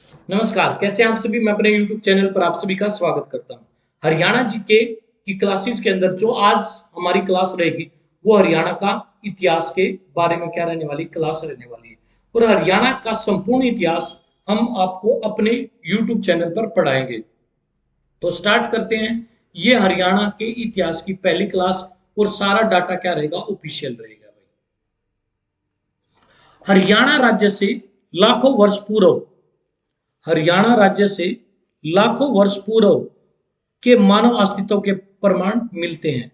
नमस्कार, कैसे हैं आप सभी? मैं अपने YouTube चैनल पर आप सभी का स्वागत करता हूं। हरियाणा जीके की क्लासेस के अंदर जो आज हमारी क्लास रहेगी, वो हरियाणा का इतिहास के बारे में क्या रहने वाली क्लास रहने वाली है। और हरियाणा का संपूर्ण इतिहास हम आपको अपने YouTube चैनल पर पढ़ाएंगे। तो स्टार्ट करते हैं। ये हरियाणा के इतिहास की पहली क्लास और सारा डाटा क्या रहेगा? ऑफिशियल रहेगा भाई। हरियाणा राज्य से लाखों वर्ष पूर्व हरियाणा राज्य से लाखों वर्ष पूर्व के मानव अस्तित्व के प्रमाण मिलते हैं।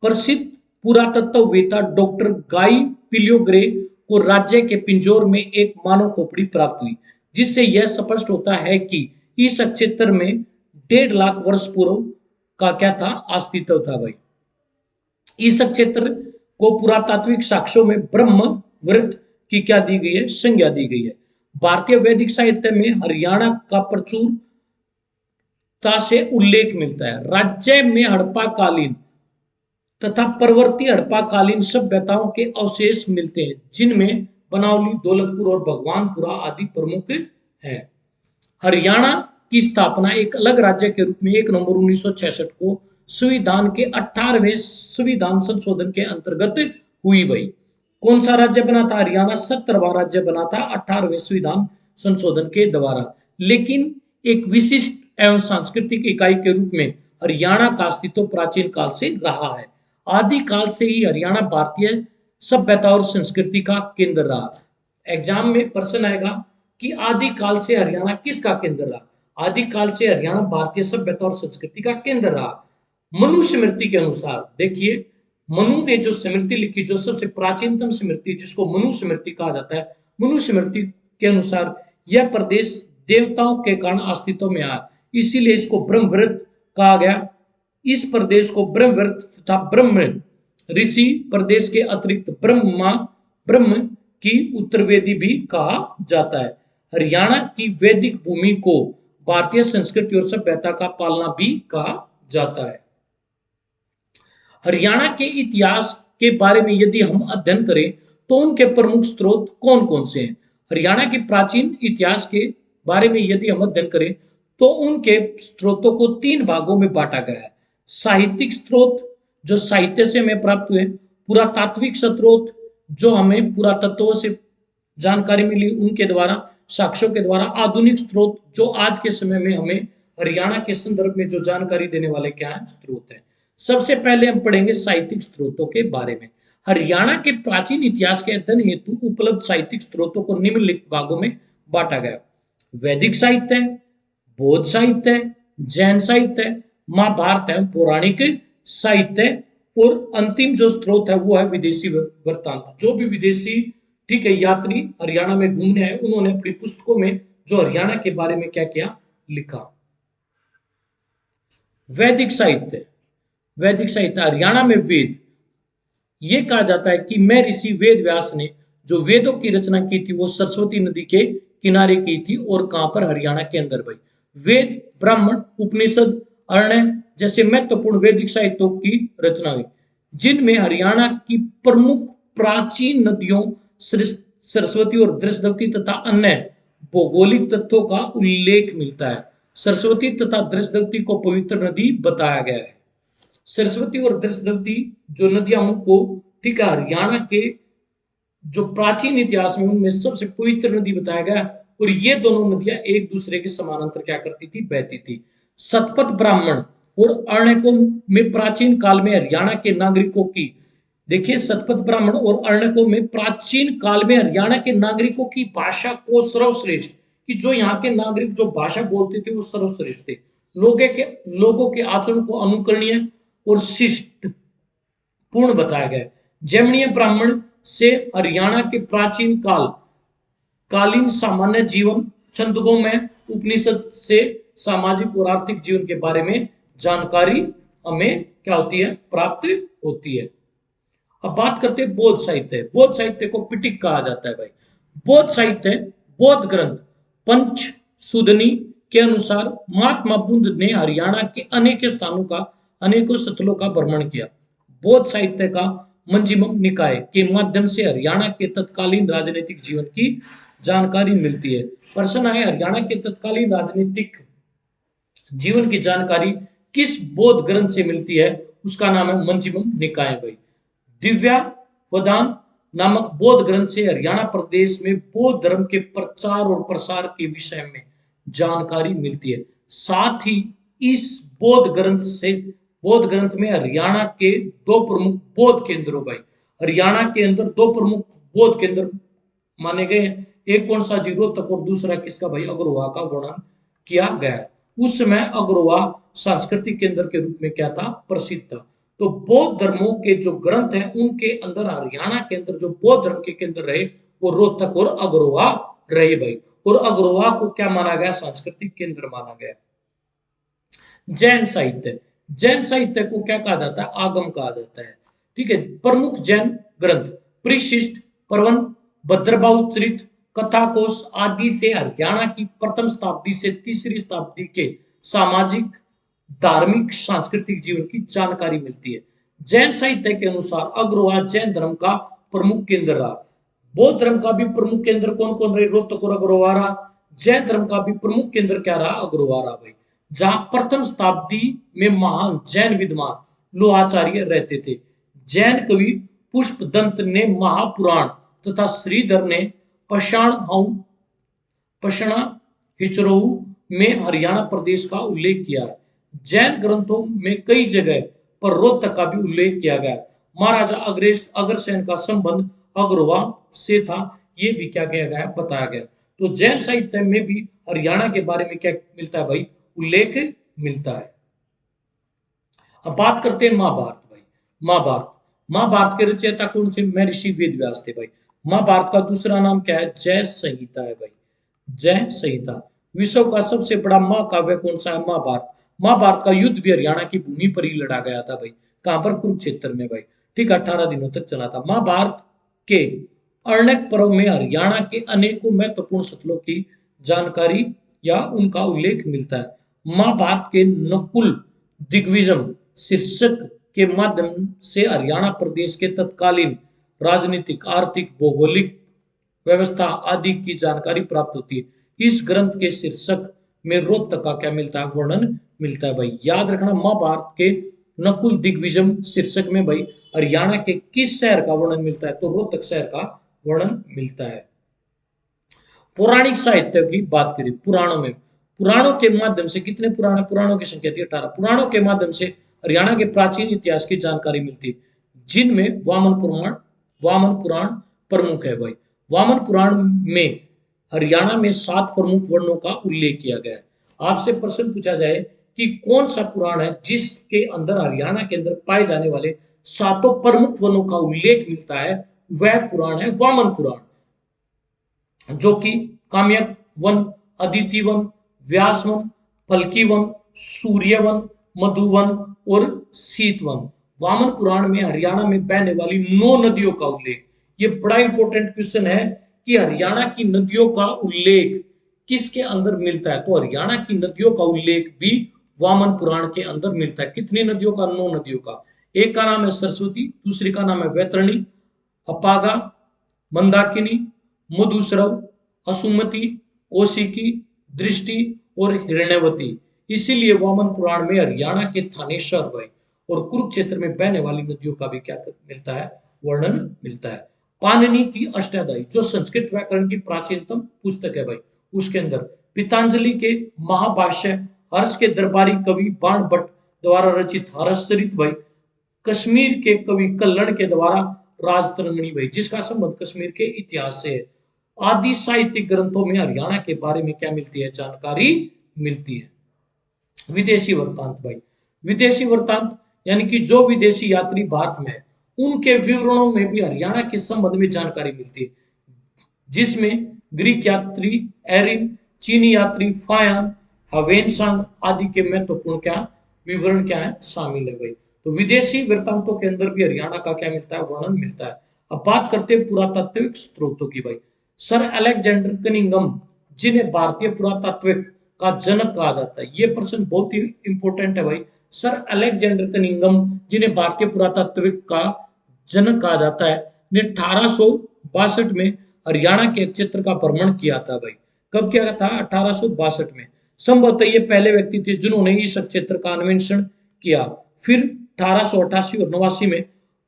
प्रसिद्ध पुरातत्ववेत्ता डॉक्टर गाई पिलियोग्रे को राज्य के पिंजौर में एक मानव खोपड़ी प्राप्त हुई, जिससे यह स्पष्ट होता है कि इस क्षेत्र में 1.5 लाख वर्ष पूर्व का क्या था? अस्तित्व था भाई। इस क्षेत्र को पुरातात्विक साक्ष्यों में ब्रह्म वृत्त की क्या दी गई है? संज्ञा दी गई है। भारतीय वैदिक साहित्य में हरियाणा का प्रचुर से उल्लेख मिलता है। राज्य में हड़प्पा कालीन तथा परवर्ती हड़प्पा कालीन सभ्यताओं के अवशेष मिलते हैं, जिनमें बनावली, दौलतपुर और भगवानपुरा आदि प्रमुख है। हरियाणा की स्थापना एक अलग राज्य के रूप में 1 नवंबर 1966 को संविधान के 18वें संविधान संशोधन के अंतर्गत हुई भाई। कौन सा राज्य बना था? हरियाणा 17वां राज्य बना था 18वें संविधान संशोधन के द्वारा। लेकिन एक विशिष्ट एवं सांस्कृतिक इकाई के रूप में हरियाणा का अस्तित्व प्राचीन काल से रहा है। आदिकाल से ही हरियाणा भारतीय सभ्यता और संस्कृति का केंद्र रहा। एग्जाम में प्रश्न आएगा कि आदिकाल से हरियाणा किसका केंद्र रहा? आदिकाल से हरियाणा भारतीय सभ्यता और संस्कृति का केंद्र रहा। मनु स्मृति के अनुसार देखिए, मनु ने जो स्मृति लिखी, जो सबसे प्राचीनतम स्मृति जिसको मनु स्मृति कहा जाता है, मनु स्मृति के अनुसार यह प्रदेश देवताओं के कारण अस्तित्व में आया, इसीलिए इसको ब्रह्मवृत कहा गया। इस प्रदेश को ब्रह्मवृत तथा ब्रह्म ऋषि प्रदेश के अतिरिक्त ब्रह्म की उत्तरवेदी भी कहा जाता है। हरियाणा की वैदिक भूमि को भारतीय संस्कृति और सभ्यता का पालना भी कहा जाता है। हरियाणा के इतिहास के बारे में यदि हम अध्ययन करें तो उनके प्रमुख स्रोत कौन कौन से हैं? हरियाणा के प्राचीन इतिहास के बारे में यदि हम अध्ययन करें तो उनके स्रोतों को 3 भागों में बांटा गया है। साहित्यिक स्रोत जो साहित्य से हमें प्राप्त हुए, पुरातात्विक स्रोत जो हमें पुरातत्वों से जानकारी मिली उनके द्वारा, साक्ष्यों के द्वारा, आधुनिक स्रोत जो आज के समय में हमें हरियाणा के संदर्भ में जो जानकारी देने वाले क्या है? स्रोत है। सबसे पहले हम पढ़ेंगे साहित्यिक स्रोतों के बारे में। हरियाणा के प्राचीन इतिहास के अध्ययन हेतु उपलब्ध साहित्यिक स्रोतों को निम्नलिखित भागों में बांटा गया। वैदिक साहित्य, बौद्ध साहित्य, जैन साहित्य, महाभारत एवं पौराणिक साहित्य, और अंतिम जो स्रोत है वो है विदेशी वृत्तांत। जो भी विदेशी ठीक है यात्री हरियाणा में घूमने आए, उन्होंने अपनी पुस्तकों में जो हरियाणा के बारे में क्या किया? लिखा। वैदिक साहित्य, वैदिक साहित्य हरियाणा में वेद, ये कहा जाता है कि मैं ऋषि वेद व्यास ने जो वेदों की रचना की थी वो सरस्वती नदी के किनारे की थी। और कहां पर? हरियाणा के अंदर भाई। वेद, ब्राह्मण, उपनिषद, अरण्य जैसे महत्वपूर्ण वैदिक साहित्यों की रचना हुई, जिनमें हरियाणा की प्रमुख प्राचीन नदियों सरस्वती और दृष्टवती तथा अन्य भौगोलिक तथ्यों का उल्लेख मिलता है। सरस्वती तथा दृष्टवती को पवित्र नदी बताया गया है। सरस्वती और दृष्टवती जो नदियां, उनको ठीक है हरियाणा के जो प्राचीन इतिहास में उनमें सबसे पवित्र नदी बताया गया। और ये दोनों नदियां एक दूसरे के समानांतर क्या करती थी? बहती थी। सतपथ ब्राह्मण और अरण्यकों में प्राचीन काल में हरियाणा के नागरिकों की, देखिए सतपथ ब्राह्मण और अरण्यकों में प्राचीन काल में हरियाणा के नागरिकों की भाषा को सर्वश्रेष्ठ, कि जो यहाँ के नागरिक जो भाषा बोलते थे वो सर्वश्रेष्ठ थे। लोगों के आचरण को अनुकरणीय और शिष्ट पूर्ण बताया गया। जैमिनीय ब्राह्मण से हरियाणा के प्राचीन कालीन सामान्य जीवन, छंदों में उपनिषद से सामाजिक और आर्थिक जीवन के बारे में जानकारी हमें क्या होती है? प्राप्त होती है। अब बात करते हैं बौद्ध साहित्य। बौद्ध साहित्य को पिटिक कहा जाता है भाई। बौद्ध साहित्य, बौद्ध ग्रंथ पंच सुदनी के अनुसार महात्मा बुद्ध ने हरियाणा के अनेकों स्थलों का भ्रमण किया। बौद्ध साहित्य का मंजिमम निकाय के माध्यम से हरियाणा के तत्कालीन राजनीतिक जीवन की जानकारी मिलती है। प्रश्न है, हरियाणा के तत्कालीन राजनीतिक जीवन की जानकारी किस बौद्ध ग्रंथ से मिलती है? उसका नाम है मंजिमम निकाय भाई। दिव्यावदान नामक बौद्ध ग्रंथ से हरियाणा प्रदेश में बौद्ध धर्म के प्रचार और प्रसार के विषय में जानकारी मिलती है। साथ ही इस बौद्ध ग्रंथ में हरियाणा के दो प्रमुख बौद्ध केंद्रों भाई, हरियाणा के अंदर दो प्रमुख बौद्ध केंद्र माने गए हैं। एक कौन सा? जीरो तक, और दूसरा किसका भाई? अग्रवा का वर्णन किया गया है। उस समय अग्रवा सांस्कृतिक केंद्र के रूप में क्या था? प्रसिद्ध था। तो बौद्ध धर्मों के जो ग्रंथ हैं उनके अंदर हरियाणा के अंदर जो बौद्ध धर्म के केंद्र रहे वो रोहतक और अग्रवा रहे भाई। और अग्रवा को क्या माना गया? सांस्कृतिक केंद्र माना गया। जैन साहित्य, जैन साहित्य को क्या कहा जाता है? आगम कहा जाता है। ठीक है। प्रमुख जैन ग्रंथ परिशिष्ट, परवन, भद्रबाहुचरित, कथाकोश आदि से हरियाणा की प्रथम शताब्दी से तीसरी शताब्दी के सामाजिक, धार्मिक, सांस्कृतिक जीवन की जानकारी मिलती है। जैन साहित्य के अनुसार अग्रवा जैन धर्म का प्रमुख केंद्र रहा। बौद्ध धर्म का भी प्रमुख केंद्र कौन कौन रहे? रोहतक और अग्रवा रहा। जैन धर्म का भी प्रमुख केंद्र क्या रहा? अग्रवा रहा भाई। जहां प्रथम शताब्दी में महान जैन विद्वान लोहाचार्य रहते थे। जैन कवि पुष्पदंत ने महापुराण तथा श्रीधर ने पषणा हिचरोऊ में हरियाणा प्रदेश का उल्लेख किया है। जैन ग्रंथों में कई जगह पर रोहतक का भी उल्लेख किया गया। महाराजा अग्रसेन का संबंध अग्रवा से था, ये भी क्या किया गया? बताया गया। तो जैन साहित्य में भी हरियाणा के बारे में क्या मिलता है भाई? उल्लेख मिलता है। अब बात करते हैं महाभारत भाई। महाभारत, महाभारत के रचयिता कौन थे? महर्षि वेदव्यास थे भाई। महाभारत का दूसरा नाम क्या है? जय संहिता है भाई। जय संहिता। विश्व का सबसे बड़ा महाकाव्य कौन सा है? महाभारत। महाभारत का युद्ध भी हरियाणा की भूमि पर ही लड़ा गया था भाई। कहां पर? कुरुक्षेत्र में भाई। ठीक, 18 दिनों तक चला था। महाभारत के अनेक पर्व में हरियाणा के अनेकों महत्वपूर्ण स्थलों की जानकारी या उनका उल्लेख मिलता है। महाभारत के नकुल दिग्विजय शीर्षक के माध्यम से हरियाणा प्रदेश के तत्कालीन राजनीतिक, आर्थिक, भौगोलिक व्यवस्था आदि की जानकारी प्राप्त होती है। इस ग्रंथ के शीर्षक में रोहतक का क्या मिलता है? वर्णन मिलता है भाई। याद रखना, महाभारत के नकुल दिग्विजय शीर्षक में भाई हरियाणा के किस शहर का वर्णन मिलता है? तो रोहतक शहर का वर्णन मिलता है। पौराणिक साहित्य की बात करें, पुराणों में, पुराणों के माध्यम से कितने पुराण? पुराणों की संख्या थी 18। पुराणों के माध्यम से हरियाणा के प्राचीन इतिहास की जानकारी मिलती है, जिनमें वामन पुराण प्रमुख है भाई। वामन पुराण में हरियाणा में 7 प्रमुख वर्णों का उल्लेख किया गया है। आपसे प्रश्न पूछा जाए कि कौन सा पुराण है जिसके अंदर हरियाणा के अंदर पाए जाने वाले 7 प्रमुख वर्णों का उल्लेख मिलता है, वह पुराण है वामन पुराण, जो कि काम्यक वन, अदिति वन, व्यास वन, फल्की वन, सूर्य वन, मधुवन और शीत वन। वामन पुराण में हरियाणा में बहने वाली 9 नदियों का उल्लेख। ये बड़ा इंपॉर्टेंट क्वेश्चन है कि हरियाणा की नदियों का उल्लेख किसके अंदर मिलता है? तो हरियाणा की नदियों का उल्लेख भी वामन पुराण के अंदर मिलता है। कितनी नदियों का? 9 नदियों का। एक का नाम है सरस्वती, दूसरी का नाम है वैतरणी, अपागा, मंदाकिनी, मधुस्रव, असुमति, कौशिकी, दृष्टि और हिरण्यवती। इसीलिए वामन पुराण में हरियाणा के थानेश्वर भाई और कुरुक्षेत्र में बहने वाली नदियों का भी क्या मिलता है? वर्णन मिलता है। पाणिनि की अष्टाध्यायी, जो संस्कृत व्याकरण की प्राचीनतम पुस्तक है भाई, उसके अंदर पीतांजलि के महाभाष्य, हर्ष के दरबारी कवि बाण भट्ट द्वारा रचित हर्षचरित भाई, कश्मीर के कवि कल्लण के द्वारा राजतरंगिणी भाई, जिसका संबंध कश्मीर के इतिहास से है। आदि साहित्यिक ग्रंथों में हरियाणा के बारे में क्या मिलती है? जानकारी मिलती है। विदेशी वृत्तांत भाई, विदेशी वृत्तांत यानी कि जो विदेशी यात्री भारत में है उनके विवरणों में भी हरियाणा के संबंध में जानकारी मिलती है, जिसमें ग्रीक यात्री एरिन, चीनी यात्री फायान, हवेनसांग आदि के महत्वपूर्ण क्या विवरण क्या है? शामिल है भाई। तो विदेशी वृत्तांतों के अंदर भी हरियाणा का क्या मिलता है? वर्णन मिलता है। अब बात करते हैं पुरातात्विक स्रोतों की भाई। सर अलेक्जेंडर कनिंघम, जिन्हें भारतीय पुरातात्विक का जनक कहा जाता है, ये प्रश्न बहुत ही इंपॉर्टेंट है भाई। सर अलेक्जेंडर कनिंघम, जिन्हें भारतीय पुरातात्विक का जनक कहा जाता है, ने 1862 में हरियाणा के एक क्षेत्र का भ्रमण किया था भाई। कब किया था? 1862 में। संभवतः ये पहले व्यक्ति थे जिन्होंने इस क्षेत्र का अन्वेषण किया। फिर 1888 और 89 में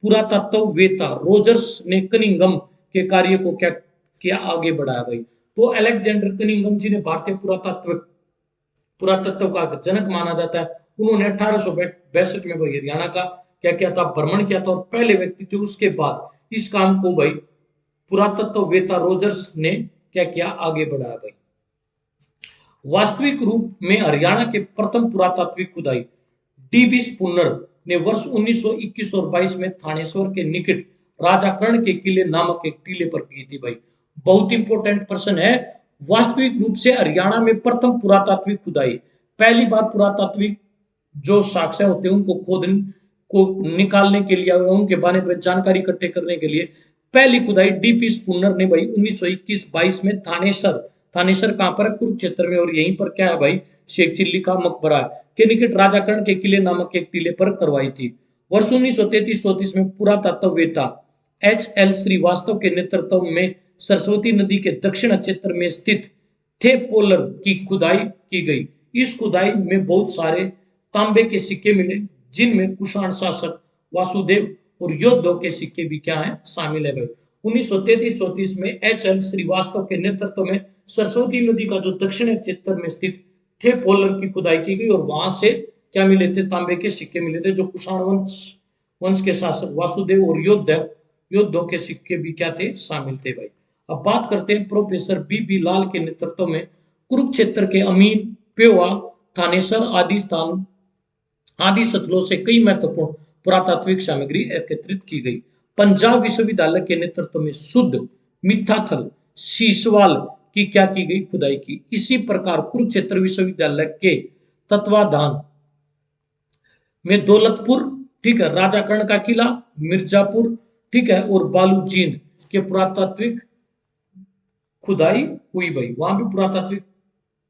पुरातत्ववेत्ता रोजर्स ने कनिंघम के कार्य को क्या किया? आगे बढ़ाया भाई। तो अलेक्जेंडर कनिंघम जी ने भारतीय पुरातत्व का जनक माना जाता है। उन्होंने 1862 में भाई हरियाणा का क्या किया था? भ्रमण किया था और पहले व्यक्ति थे। उसके बाद इस काम को भाई पुरातत्ववेत्ता रोजर्स ने क्या किया? आगे बढ़ाया भाई। वास्तविक रूप में हरियाणा के प्रथम पुरातात्विक खुदाई डीबी स्पूनर ने वर्ष 1921 और 22 में थानेश्वर के निकट राजा कर्ण के किले नामक एक टीले पर की थी भाई। बहुत इंपॉर्टेंट प्रश्न है। वास्तविक रूप से हरियाणा में प्रथम पुरातात्विक खुदाई, पहली बार पुरातात्विक जो साक्ष्य होते हैं उनको खोद को निकालने के लिए, उनके बारे में जानकारी इकट्ठे करने के लिए पहली खुदाई डीपी स्पूनर ने भाई 1921-22 में थानेसर कहां पर? कुरुक्षेत्र में। और यहीं पर क्या है भाई? शेख चिल्ली का मकबरा के निकट राजा कर्ण के किले नामक एक टीले पर करवाई थी। वर्ष 1933-34 में पुरातत्ववेत्ता एच.एल. श्रीवास्तव के नेतृत्व में सरस्वती नदी के दक्षिण क्षेत्र में स्थित थे पोलर की खुदाई की गई। इस खुदाई में बहुत सारे तांबे के सिक्के मिले जिनमें कुषाण शासक वासुदेव और योद्धों के सिक्के भी क्या है? शामिल है भाई। 1933-34 में एच.एल. श्रीवास्तव के नेतृत्व में सरस्वती नदी का जो दक्षिण क्षेत्र में स्थित थे पोलर की खुदाई की गई और वहां से क्या मिले थे? तांबे के सिक्के मिले थे जो कुषाण वंश के शासक वासुदेव और योद्धों के सिक्के भी क्या थे? शामिल थे भाई। अब बात करते हैं प्रोफेसर बी लाल के नेतृत्व में कुरुक्षेत्र के अमीन, पेवा, थानेसर आदि स्थलों से कई महत्वपूर्ण पुरातात्विक सामग्री एकत्रित की गई। पंजाब विश्वविद्यालय के नेतृत्व में शुद्ध मिठाथल सीसवाल की क्या की गई? खुदाई की। इसी प्रकार कुरुक्षेत्र विश्वविद्यालय के तत्वाधान में दौलतपुर, ठीक है, राजा कर्ण का किला, मिर्जापुर, ठीक है, और बालूजींद के पुरातात्विक खुदाई हुई भाई। वहां भी पुरातात्विक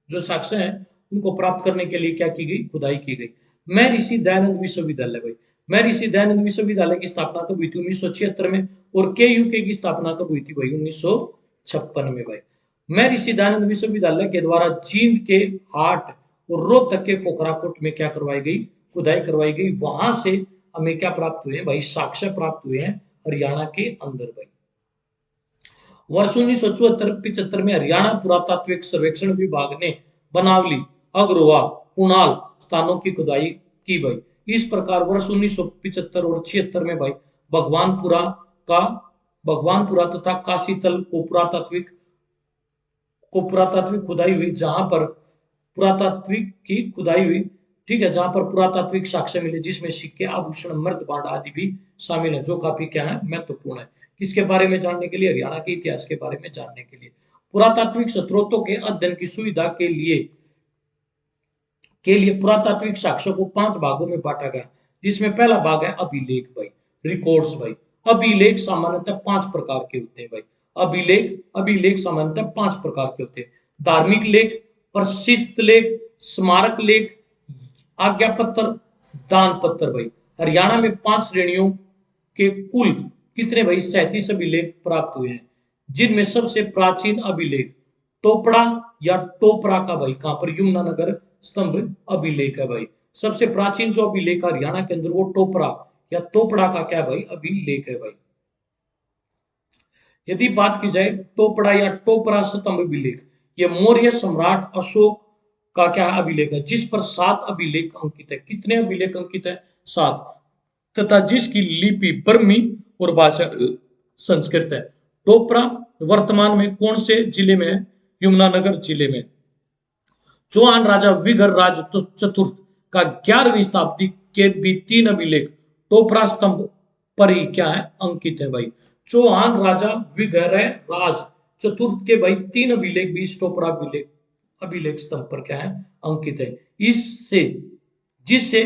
जो साक्ष्य हैं उनको प्राप्त करने के लिए क्या की गई? खुदाई की गई। मैं ऋषि दयानंद विश्वविद्यालय भाई। मैं ऋषि दयानंद विश्वविद्यालय की स्थापना कब हुई थी? 1976 में। और के यूके की स्थापना कब हुई थी भाई? 1956 में भाई। मैं ऋषि दयानंद विश्वविद्यालय के द्वारा जींद के हाट और रोहतक के कोकराकोट में क्या करवाई गई? खुदाई करवाई गई। वहां से हमें क्या प्राप्त हुए भाई? साक्ष्य प्राप्त हुए हैं हरियाणा के अंदर भाई। वर्ष 1974-75 में हरियाणा पुरातात्विक सर्वेक्षण विभाग ने बनावली, अग्रवा, कुणाल स्थानों की खुदाई की भाई। इस प्रकार वर्ष 1975 और 76 में भाई भगवानपुरा तथा काशीतल को पुरातात्विक खुदाई हुई, जहां पर पुरातात्विक की खुदाई हुई, ठीक है, जहां पर पुरातात्विक साक्ष्य मिले जिसमें सिक्के, आभूषण, मृतभांड आदि भी शामिल है, जो काफी क्या है? महत्वपूर्ण है। किसके बारे में जानने के लिए? हरियाणा के इतिहास के बारे में जानने के लिए। पुरातात्विक स्रोतों के अध्ययन की सुविधा के लिए पुरातात्विक साक्ष्यों को 5 भागों में बांटा गया, जिसमें पहला भाग है अभिलेख भाई, रिकॉर्ड्स भाई। अभिलेख सामान्यतः 5 प्रकार के होते हैं भाई। अभिलेख सामान्यतः 5 प्रकार के होते हैं। धार्मिक लेख, प्रसिद्ध लेख, स्मारक लेख, आज्ञा पत्र, दान पत्र भाई। हरियाणा में 5 श्रेणियों के कुल कितने भाई? 37 अभिलेख प्राप्त हुए हैं, जिनमें सबसे प्राचीन अभिलेख टोपड़ा या टोपरा का भाई, कहां पर? यमुनानगर स्तंभ अभिलेख है भाई। सबसे प्राचीन जो अभिलेख हरियाणा के अंदर वो टोपरा या टोपड़ा का क्या भाई? अभिलेख है भाई। यदि बात की जाए टोपड़ा या टोपरा स्तंभ अभिलेख, ये मौर्य सम्राट अशोक का क्या अभिलेख है, जिस पर 7 अभिलेख अंकित है। कितने अभिलेख अंकित है? 7। तथा जिसकी लिपि बर्मी और भाषा संस्कृत है। टोपरा वर्तमान में कौन से जिले में है? यमुनानगर जिले में। चौहान राजा विगर राज चतुर्थ का 11वीं शताब्दी के भी 3 अभिलेख टोपरा स्तंभ पर ही क्या है? अंकित है भाई। चौहान राजा विगर राज चतुर्थ के भाई 3 अभिलेख भी टोपरा अभिलेख स्तंभ पर क्या है? अंकित है। जिससे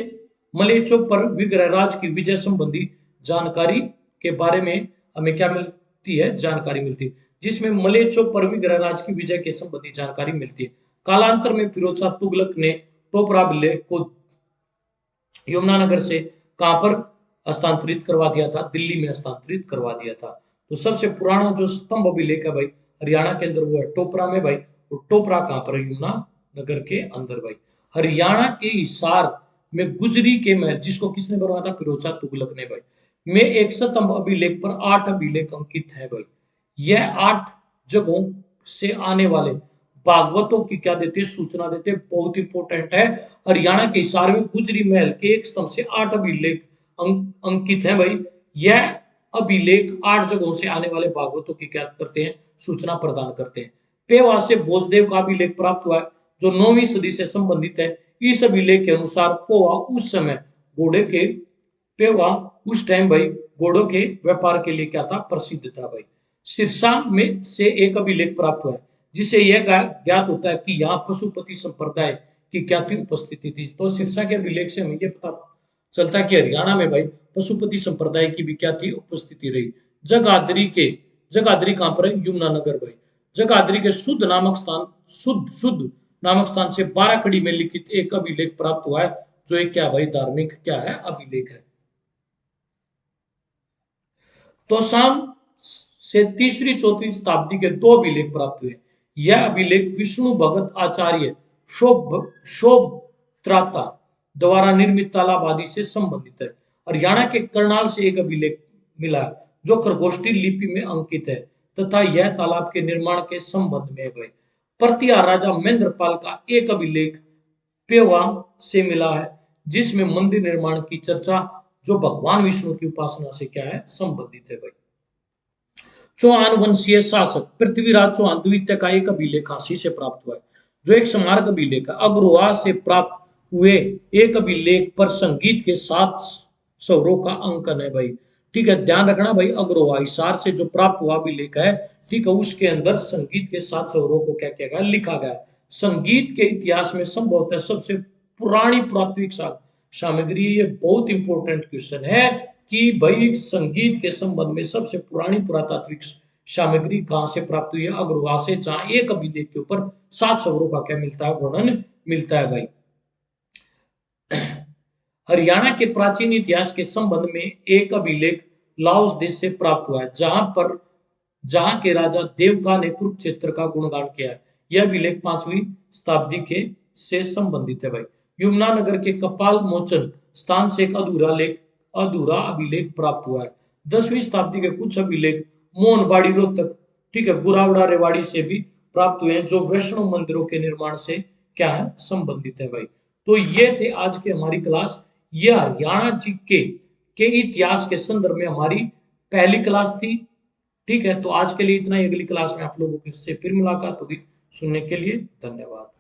मलेच्छों पर विग्रहराज की विजय संबंधी जानकारी के बारे में हमें क्या मिलती है? जानकारी मिलती है, जिसमें मलेच्छों पर विग्रहराज की विजय के संबंधी जानकारी मिलती है। कालांतर में फिरोज शाह तुगलक ने टोपरा अभिलेख को यमुनानगर से कहां पर हस्तांतरित करवा दिया था? दिल्ली में हस्तांतरित करवा दिया था। तो सबसे पुराना जो स्तंभ अभिलेख है भाई हरियाणा के अंदर वो है टोपरा में भाई। और टोपरा कहाँ पर है? यमुना नगर के अंदर भाई। हरियाणा के हिसार में गुजरी के महल, जिसको किसने बनवाया था? फिरोज शाह तुगलक ने भाई। में एक स्तंभ अभिलेख पर 8 अभिलेख अंकित है भाई। यह 8 जगहों से आने वाले भागवतों की क्या देते हैं? सूचना देते हैं। बहुत इंपॉर्टेंट है। हरियाणा के हिसार में गुजरी महल के एक स्तंभ से 8 अभिलेख अंकित है भाई। यह अभिलेख 8 जगहों से आने वाले भागवतों की क्या करते हैं? सूचना प्रदान करते हैं। पेवा से भोजदेव का अभिलेख प्राप्त हुआ है जो 9वीं सदी से संबंधित है। इस अभिलेख के अनुसार पोवा उस समय घोड़े के पेवा उस टाइम भाई घोड़ों के व्यापार के लिए क्या था? प्रसिद्ध था भाई। सिरसा में से एक अभिलेख प्राप्त हुआ है जिसे यह ज्ञात होता है कि यहाँ पशुपति संप्रदाय की क्या थी? उपस्थिति थी। तो सिरसा के अभिलेख से हमें यह पता चलता है कि हरियाणा में भाई पशुपति संप्रदाय की भी क्या थी? उपस्थिति रही। जगाधरी कहां पर है? यमुना नगर भाई। जगाधरी के शुद्ध नामक स्थान से 12 कड़ी में लिखित एक अभिलेख प्राप्त हुआ है जो एक क्या भाई? धार्मिक क्या है? अभिलेख है। तो शाम से तीसरी चौथी शताब्दी के 2 अभिलेख प्राप्त हुए। यह अभिलेख विष्णु भगत आचार्य शोभत्राता द्वारा निर्मित तालाब आदि से संबंधित है। हरियाणा के करनाल से एक अभिलेख मिला जो खरगोष्ठी लिपि में अंकित है तथा यह तालाब के निर्माण के संबंध में है भाई। प्रतिहार राजा महेंद्रपाल का एक अभिलेख पेवा से मिला है जिसमें मंदिर निर्माण की चर्चा जो भगवान विष्णु की उपासना से क्या है? संबंधित है भाई। चौहान वंशीय शासक पृथ्वीराज चौहान द्वितीय का एक अभिलेख काशी से प्राप्त हुआ है जो एक स्मारक अभिलेख है। अग्रवाल से प्राप्त हुए एक अभिलेख पर संगीत के 7 स्वरों का अंकन है भाई। ठीक है, ध्यान रखना भाई। अग्रवाल हिसार से जो प्राप्त हुआ अभिलेख है, ठीक है, उसके अंदर संगीत के 7 स्वरों को क्या किया गया? लिखा गया। संगीत के इतिहास में संभवतः सबसे पुरानी पुरातात्विक सामग्री, ये बहुत इंपॉर्टेंट क्वेश्चन है कि भाई संगीत के संबंध में सबसे पुरानी पुरातात्विक सामग्री कहां से प्राप्त हुई है? अग्रवाल से, जहां एक अभिलेख के ऊपर 7 स्वरों का क्या मिलता है? वर्णन मिलता है भाई। हरियाणा के प्राचीन इतिहास के संबंध में एक अभिलेख लाओस देश से प्राप्त हुआ है जहां के राजा देवका ने कुरुक्षेत्र का गुणगान किया है। यह अभिलेख 5वीं शताब्दी के से संबंधित है भाई। यमुना नगर के कपाल मोचन स्थान से एक अधूरा अभिलेख प्राप्त हुआ है। 10वीं शताब्दी के कुछ अभिलेख मोहनबाड़ी रोहतक, ठीक है, गुरावड़ा रेवाड़ी से भी प्राप्त हुए हैं जो वैष्णव मंदिरों के निर्माण से क्या है? संबंधित है भाई। तो ये थे आज की हमारी क्लास। ये हरियाणा जी के इतिहास के संदर्भ में हमारी पहली क्लास थी। ठीक है, तो आज के लिए इतना ही। अगली क्लास में आप लोगों से फिर मुलाकात होगी। सुनने के लिए धन्यवाद।